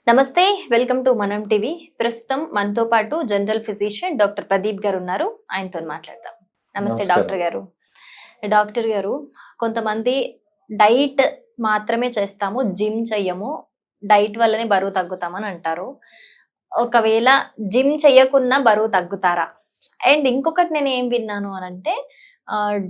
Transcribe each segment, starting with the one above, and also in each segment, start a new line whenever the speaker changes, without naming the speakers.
నమస్తే, welcome to మనం TV. ప్రస్తుతం మనతో పాటు జనరల్ ఫిజిషియన్ డాక్టర్ ప్రదీప్ గారు ఉన్నారు. ఆయనతో మాట్లాడదాం. నమస్తే
నమస్కారం.
డాక్టర్ గారు. డాక్టర్ గారు, కొంతమంది డైట్ మాత్రమే చేస్తాము, జిమ్ చెయ్యము, డైట్ వల్లనే బరువు తగ్గుతామని అంటారు. ఒకవేళ జిమ్ చెయ్యకున్నా బరువు తగ్గుతారా? అండ్ ఇంకొకటి నేను ఏం విన్నాను అని అంటే,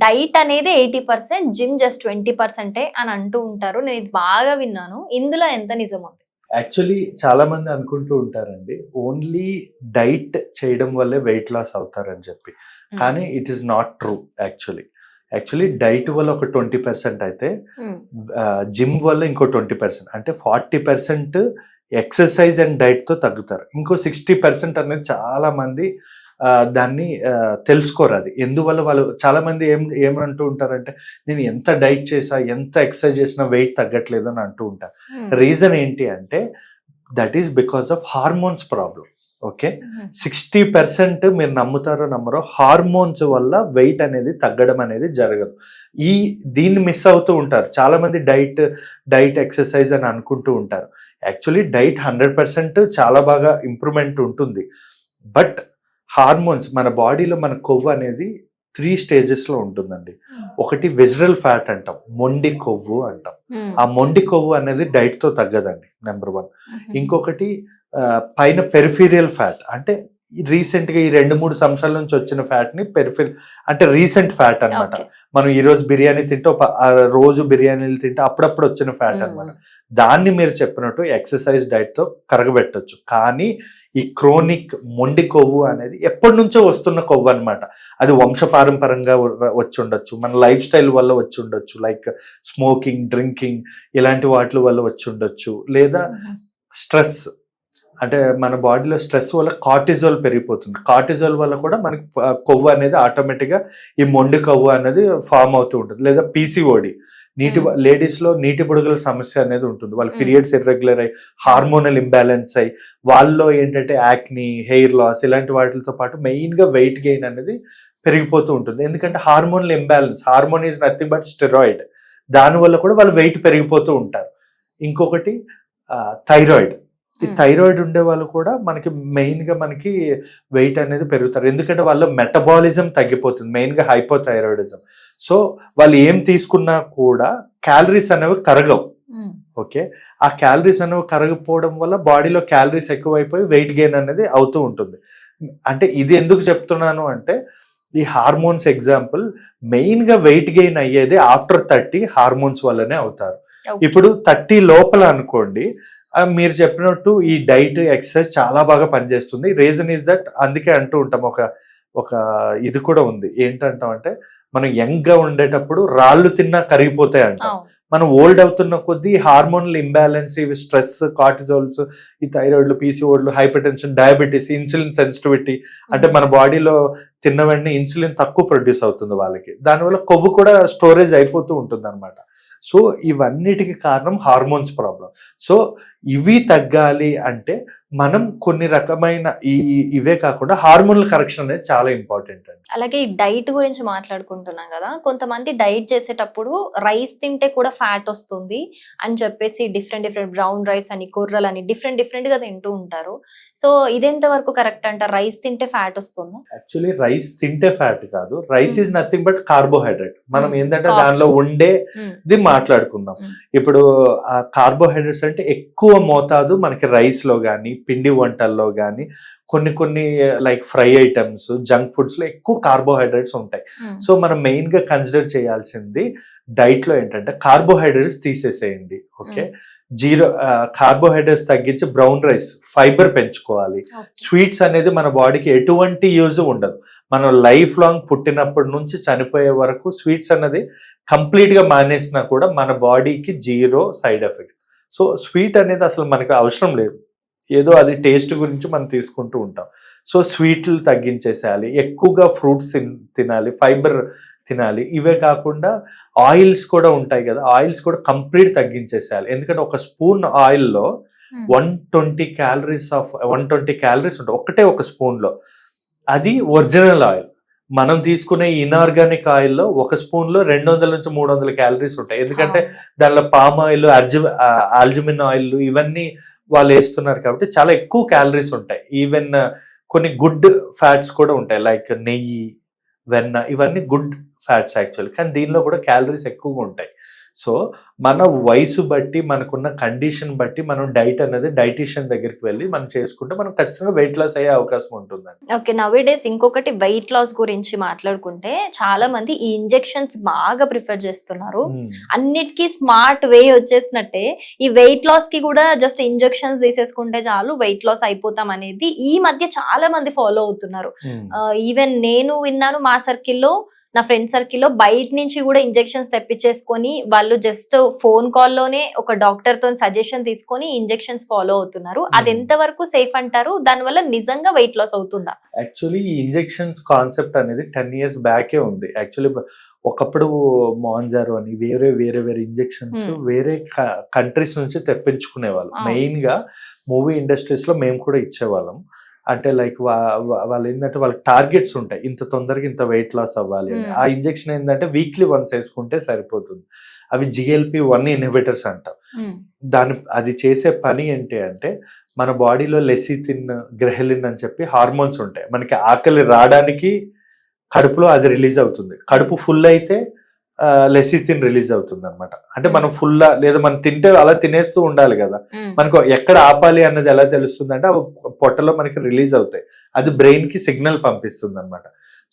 డైట్ అనేది 80%, జిమ్ జస్ట్ 20% అని అంటూ ఉంటారు. నేను ఇది బాగా విన్నాను. ఇందులో ఎంత నిజం ఉంది?
యాక్చువల్లీ చాలా మంది అనుకుంటూ ఉంటారండి, ఓన్లీ డైట్ చేయడం వల్లే వెయిట్ లాస్ అవుతారని చెప్పి. కానీ it is not true. Actually diet వల్ల ఒక 20% అయితే జిమ్ వల్ల ఇంకో 20%, అంటే 40% ఎక్సర్సైజ్ అండ్ డైట్తో తగ్గుతారు. ఇంకో 60% అనేది చాలా మంది దాన్ని తెలుసుకోరు. అది ఎందువల్ల వాళ్ళు చాలా మంది ఏమంటూ ఉంటారంటే, నేను ఎంత డైట్ చేసా, ఎంత ఎక్సర్సైజ్ చేసినా వెయిట్ తగ్గట్లేదు అని అంటూ ఉంటారు. రీజన్ ఏంటి అంటే, that is because of hormones problem. Okay, 60% మీరు నమ్ముతారో నమ్మరో, హార్మోన్స్ వల్ల వెయిట్ అనేది తగ్గడం అనేది జరగదు. దీన్ని మిస్ అవుతూ ఉంటారు చాలా మంది. డైట్ ఎక్సర్సైజ్ అని అనుకుంటూ ఉంటారు. యాక్చువల్లీ డైట్ 100% చాలా బాగా ఇంప్రూవ్మెంట్ ఉంటుంది. బట్ హార్మోన్స్, మన బాడీలో మన కొవ్వు అనేది 3 స్టేజెస్లో ఉంటుందండి. ఒకటి విజరల్ ఫ్యాట్ అంటాం, మొండి కొవ్వు అంటాం. ఆ మొండి కొవ్వు అనేది డైట్తో తగ్గదండి, నెంబర్ 1. ఇంకొకటి పైన పెరిఫీరియల్ ఫ్యాట్, అంటే రీసెంట్గా ఈ 2-3 సంవత్సరాల నుంచి వచ్చిన ఫ్యాట్ని అంటే రీసెంట్ ఫ్యాట్ అనమాట. మనం ఈరోజు బిర్యానీ తింటే రోజు బిర్యానీలు తింటే అప్పుడప్పుడు వచ్చిన ఫ్యాట్ అనమాట. దాన్ని మీరు చెప్పినట్టు ఎక్సర్సైజ్ డైట్తో కరగబెట్టచ్చు. కానీ ఈ క్రోనిక్ మొండి కొవ్వు అనేది ఎప్పటి నుంచో వస్తున్న కొవ్వు అనమాట. అది వంశపారంపరంగా వచ్చి ఉండొచ్చు, మన లైఫ్ స్టైల్ వల్ల వచ్చి ఉండొచ్చు, లైక్ స్మోకింగ్, డ్రింకింగ్ ఇలాంటి వాటి వల్ల వచ్చి ఉండొచ్చు, లేదా స్ట్రెస్, అంటే మన బాడీలో స్ట్రెస్ వల్ల కార్టిజోల్ పెరిగిపోతుంది. కార్టిజోల్ వల్ల కూడా మనకి కొవ్వు అనేది ఆటోమేటిక్గా ఈ మొండి కొవ్వు అనేది ఫామ్ అవుతూ ఉంటుంది. లేదా పీసీఓడి, లేడీస్లో నీటి బుడగల సమస్య అనేది ఉంటుంది. వాళ్ళ పీరియడ్స్ ఇర్రెగ్యులర్ అయ్యి, హార్మోనల్ ఇంబ్యాలెన్స్ అయ్యి, వాళ్ళలో ఏంటంటే యాక్ని, హెయిర్ లాస్ ఇలాంటి వాటితో పాటు మెయిన్గా వెయిట్ గెయిన్ అనేది పెరిగిపోతూ ఉంటుంది. ఎందుకంటే hormonal imbalance, hormone is nothing but steroid, దానివల్ల కూడా వాళ్ళు వెయిట్ పెరిగిపోతూ ఉంటారు. ఇంకొకటి థైరాయిడ్. ఈ థైరాయిడ్ ఉండే వాళ్ళు కూడా మనకి మెయిన్గా మనకి వెయిట్ అనేది పెరుగుతారు. ఎందుకంటే వాళ్ళ మెటబాలిజం తగ్గిపోతుంది, మెయిన్గా హైపోథైరాయిడిజం. సో వాళ్ళు ఏం తీసుకున్నా కూడా క్యాలరీస్ అనేవి కరగవు. ఓకే, ఆ క్యాలరీస్ అనేవి కరగకపోవడం వల్ల బాడీలో క్యాలరీస్ ఎక్కువైపోయి వెయిట్ గెయిన్ అనేది అవుతూ ఉంటుంది. అంటే ఇది ఎందుకు చెప్తున్నాను అంటే, ఈ హార్మోన్స్ ఎగ్జాంపుల్, మెయిన్గా వెయిట్ గెయిన్ అయ్యేది ఆఫ్టర్ 30 హార్మోన్స్ వల్లనే అవుతారు. ఇప్పుడు 30 లోపల అనుకోండి, మీరు చెప్పినట్టు ఈ డైట్ ఎక్సర్సైజ్ చాలా బాగా పనిచేస్తుంది. రీజన్ ఈజ్ దట్, అందుకే అంటూ ఉంటాం, ఒక ఇది కూడా ఉంది. ఏంటంటాం అంటే, మనం యంగ్గా ఉండేటప్పుడు రాళ్ళు తిన్నా కరిగిపోతాయి అంటాం. మనం ఓల్డ్ అవుతున్న కొద్దీ హార్మోనల్ ఇంబ్యాలెన్స్, ఇవి స్ట్రెస్, కార్టిజోల్స్, ఈ థైరాయిడ్లు, పీసీఓడ్లు, hypertension, diabetes, insulin sensitivity, అంటే మన బాడీలో తిన్న వెంటనే ఇన్సులిన్ తక్కువ ప్రొడ్యూస్ అవుతుంది వాళ్ళకి, దానివల్ల కొవ్వు కూడా స్టోరేజ్ అయిపోతూ ఉంటుంది అనమాట. సో ఇవన్నిటికి కారణం హార్మోన్స్ ప్రాబ్లం. సో ఇవి తగ్గాలి అంటే మనం కొన్ని రకమైన ఇవే కాకుండా హార్మోనల్ కరెక్షన్ అనేది చాలా ఇంపార్టెంట్ అండి.
అలాగే ఈ డైట్ గురించి మాట్లాడుకుంటున్నాం కదా, కొంతమంది డైట్ చేసేటప్పుడు రైస్ తింటే కూడా ఫ్యాట్ వస్తుంది అని చెప్పేసి డిఫరెంట్ బ్రౌన్ రైస్ అని, కొర్రలు అని డిఫరెంట్ గా తింటూ ఉంటారు. సో ఇదెంత వరకు కరెక్ట్ అంటారు? రైస్ తింటే ఫ్యాట్ వస్తుందా?
యాక్చువల్లీ రైస్ తింటే ఫ్యాట్ కాదు, rice is nothing but carbohydrate. మనం ఏంటంటే దానిలో ఉండేది మాట్లాడుకుందాం. ఇప్పుడు కార్బోహైడ్రేట్స్ అంటే ఎక్కువ మోతాదు మనకి రైస్ లో కానీ, పిండి వంటల్లో కానీ, కొన్ని like fry items, junk foods లో ఎక్కువ కార్బోహైడ్రేట్స్ ఉంటాయి. సో మనం మెయిన్ గా కన్సిడర్ చేయాల్సింది డైట్ లో ఏంటంటే, కార్బోహైడ్రేట్స్ తీసేసేయండి. ఓకే, కార్బోహైడ్రేట్స్ తగ్గించి బ్రౌన్ రైస్, ఫైబర్ పెంచుకోవాలి. స్వీట్స్ అనేది మన బాడీకి ఎటువంటి యూజ్ ఉండదు. మనం లైఫ్ లాంగ్ పుట్టినప్పటి నుంచి చనిపోయే వరకు స్వీట్స్ అన్నది కంప్లీట్ గా మానేసినా కూడా మన బాడీకి 0 సైడ్ ఎఫెక్ట్. సో స్వీట్ అనేది అసలు మనకు అవసరం లేదు, ఏదో అది టేస్ట్ గురించి మనం తీసుకుంటూ ఉంటాం. సో స్వీట్లు తగ్గించేసేయాలి, ఎక్కువగా ఫ్రూట్స్ తినాలి, ఫైబర్ తినాలి. ఇవే కాకుండా ఆయిల్స్ కూడా ఉంటాయి కదా, ఆయిల్స్ కూడా కంప్లీట్ తగ్గించేసేయాలి. ఎందుకంటే ఒక స్పూన్ ఆయిల్లో 120 క్యాలరీస్ ఉంటాయి, ఒక స్పూన్లో. అది ఒరిజినల్ ఆయిల్. మనం తీసుకునే ఇన్ఆర్గానిక్ ఆయిల్లో ఒక స్పూన్లో 200 నుంచి 300 క్యాలరీస్ ఉంటాయి. ఎందుకంటే దానిలో పామ్ ఆయిల్, ఆల్జుమిన్ ఆయిల్ ఇవన్నీ వాళ్ళు వేస్తున్నారు కాబట్టి చాలా ఎక్కువ క్యాలరీస్ ఉంటాయి. ఈవెన్ కొన్ని గుడ్ ఫ్యాట్స్ కూడా ఉంటాయి, లైక్ నెయ్యి, వెన్న, ఇవన్నీ గుడ్ ఫ్యాట్స్ యాక్చువల్లీ, కానీ దీనిలో కూడా క్యాలరీస్ ఎక్కువగా ఉంటాయి. సో మన వయసు బట్టి, మనకున్న కండిషన్ బట్టి మనం డైట్ అనేది డైటీషియన్ దగ్గరికి వెళ్ళి మనం చేసుకుంటే మనం ఖచ్చితంగా వెయిట్ లాస్ అయ్యే అవకాశం ఉంటుందండి.
ఓకే, నౌడేస్ ఇంకొకటి వెయిట్ లాస్ గురించి మాట్లాడుకుంటే చాలా మంది ఈ ఇంజెక్షన్స్ బాగా ప్రిఫర్ చేస్తున్నారు. అన్నిటికీ స్మార్ట్ వే వచ్చేసినట్టే ఈ వెయిట్ లాస్ కి కూడా జస్ట్ ఇంజెక్షన్స్ తీసేసుకుంటే చాలు వెయిట్ లాస్ అయిపోతాం అనేది ఈ మధ్య చాలా మంది ఫాలో అవుతున్నారు. ఈవెన్ నేను విన్నాను, మా సర్కిల్లో, నా ఫ్రెండ్ సర్కిల్లో బయట నుంచి కూడా ఇంజెక్షన్స్ తెప్పించేసుకొని వాళ్ళు జస్ట్ ఫోన్ కాల్లోనే ఒక డాక్టర్ తో సజెషన్ తీసుకొని ఇంజెక్షన్స్ ఫాలో అవుతున్నారు. అది ఎంత వరకు సేఫ్ అంటారు? దానివల్ల నిజంగా వెయిట్ లాస్ అవుతుందా?
యాక్చువల్లీ ఈ ఇంజెక్షన్స్ కాన్సెప్ట్ అనేది 10 years బ్యాకే ఉంది. యాక్చువల్లీ ఒకప్పుడు మాంజారో అని వేరే వేరే వేరే ఇంజెక్షన్స్ వేరే కంట్రీస్ నుంచి తెప్పించుకునే వాళ్ళు. మెయిన్ గా మూవీ ఇండస్ట్రీస్ లో మేము కూడా ఇచ్చేవాళ్ళం. అంటే లైక్ వాళ్ళు ఏంటంటే వాళ్ళకి టార్గెట్స్ ఉంటాయి, ఇంత తొందరగా ఇంత వెయిట్ లాస్ అవ్వాలి అని. ఆ ఇంజెక్షన్ ఏంటంటే వీక్లీ వన్స్ వేసుకుంటే సరిపోతుంది. అవి GLP-1 ఇన్హిబిటర్స్ అంటాం. అది చేసే పని ఏంటి అంటే మన బాడీలో లెసిథిన్, గ్రెహలిన్ అని చెప్పి హార్మోన్స్ ఉంటాయి. మనకి ఆకలి రావడానికి కడుపులో అది రిలీజ్ అవుతుంది. కడుపు ఫుల్ అయితే లెసిథిన్ రిలీజ్ అవుతుంది అనమాట. అంటే మనం ఫుల్ లేదా మనం తింటే అలా తినేస్తూ ఉండాలి కదా, మనకు ఎక్కడ ఆపాలి అన్నది ఎలా తెలుస్తుంది అంటే పొట్టలో మనకి రిలీజ్ అవుతాయి. అది బ్రెయిన్ కి సిగ్నల్ పంపిస్తుంది అనమాట.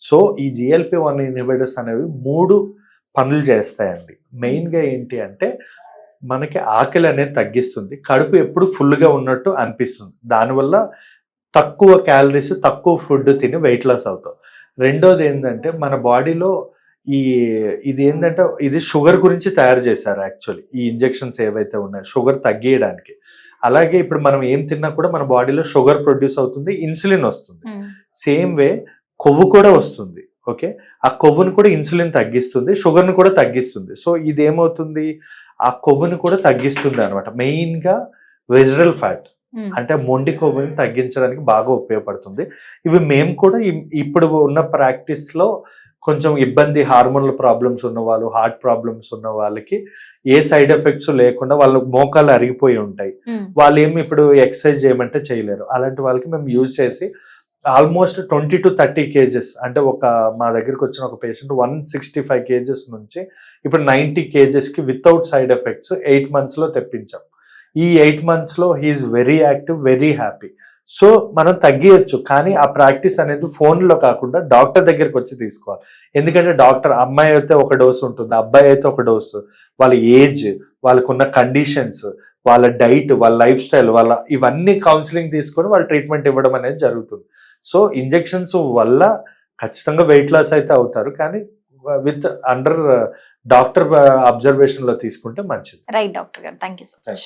సో ఈ GLP-1 ఇన్హిబిటర్స్ అనేవి 3 పనులు చేస్తాయండి. మెయిన్ గా ఏంటి అంటే మనకి ఆకలి అనేది తగ్గిస్తుంది, కడుపు ఎప్పుడు ఫుల్ గా ఉన్నట్టు అనిపిస్తుంది. దానివల్ల తక్కువ క్యాలరీస్, తక్కువ ఫుడ్ తిని వెయిట్ లాస్ అవుతాం. రెండోది ఏంటంటే మన బాడీలో ఇది ఏంటంటే ఇది షుగర్ గురించి తయారు చేశారు యాక్చువల్లీ. ఈ ఇంజెక్షన్స్ ఏవైతే ఉన్నాయో షుగర్ తగ్గియడానికి. అలాగే ఇప్పుడు మనం ఏం తిన్నా కూడా మన బాడీలో షుగర్ ప్రొడ్యూస్ అవుతుంది, ఇన్సులిన్ వస్తుంది. సేమ్ వే కొవ్వు కూడా వస్తుంది. ఓకే, ఆ కొవ్వును కూడా ఇన్సులిన్ తగ్గిస్తుంది, షుగర్ను కూడా తగ్గిస్తుంది. సో ఇది ఏమవుతుంది, ఆ కొవ్వును కూడా తగ్గిస్తుంది అనమాట. మెయిన్ గా వెజిటల్ ఫ్యాట్ అంటే మొండి కొవ్వుని తగ్గించడానికి బాగా ఉపయోగపడుతుంది. ఇవి మేము కూడా ఇప్పుడు ఉన్న ప్రాక్టీస్ లో కొంచెం ఇబ్బంది, హార్మోనల్ ప్రాబ్లమ్స్ ఉన్న వాళ్ళు, హార్ట్ ప్రాబ్లమ్స్ ఉన్న వాళ్ళకి ఏ సైడ్ ఎఫెక్ట్స్ లేకుండా వాళ్ళ మోకాలు అరిగిపోయి ఉంటాయి, వాళ్ళు ఏమి ఇప్పుడు ఎక్సర్సైజ్ చేయమంటే చేయలేరు. అలాంటి వాళ్ళకి మేము యూజ్ చేసి ఆల్మోస్ట్ 20 to 30 kgs, అంటే మా దగ్గరికి వచ్చిన ఒక పేషెంట్ 165 kgs నుంచి ఇప్పుడు 90 kgs కి వితౌట్ సైడ్ ఎఫెక్ట్స్ 8 months లో తెప్పించాం. ఈ 8 months లో he's very active, very happy. So మనం తగ్గియచ్చు, కానీ ఆ ప్రాక్టీస్ అనేది ఫోన్లో కాకుండా డాక్టర్ దగ్గరికి వచ్చి తీసుకోవాలి. ఎందుకంటే డాక్టర్, అమ్మాయి అయితే ఒక డోసు ఉంటుంది, అబ్బాయి అయితే ఒక డోసు, వాళ్ళ ఏజ్, వాళ్ళకున్న కండిషన్స్, వాళ్ళ డైట్, వాళ్ళ లైఫ్ స్టైల్, ఇవన్నీ కౌన్సిలింగ్ తీసుకొని వాళ్ళు ట్రీట్మెంట్ ఇవ్వడం అనేది జరుగుతుంది. సో ఇంజెక్షన్స్ వల్ల ఖచ్చితంగా వెయిట్ లాస్ అయితే అవుతారు, కానీ విత్ అండర్ డాక్టర్ అబ్జర్వేషన్ లో తీసుకుంటే మంచిది.
రైట్ డాక్టర్ గారు, థ్యాంక్ యూ సో మచ్.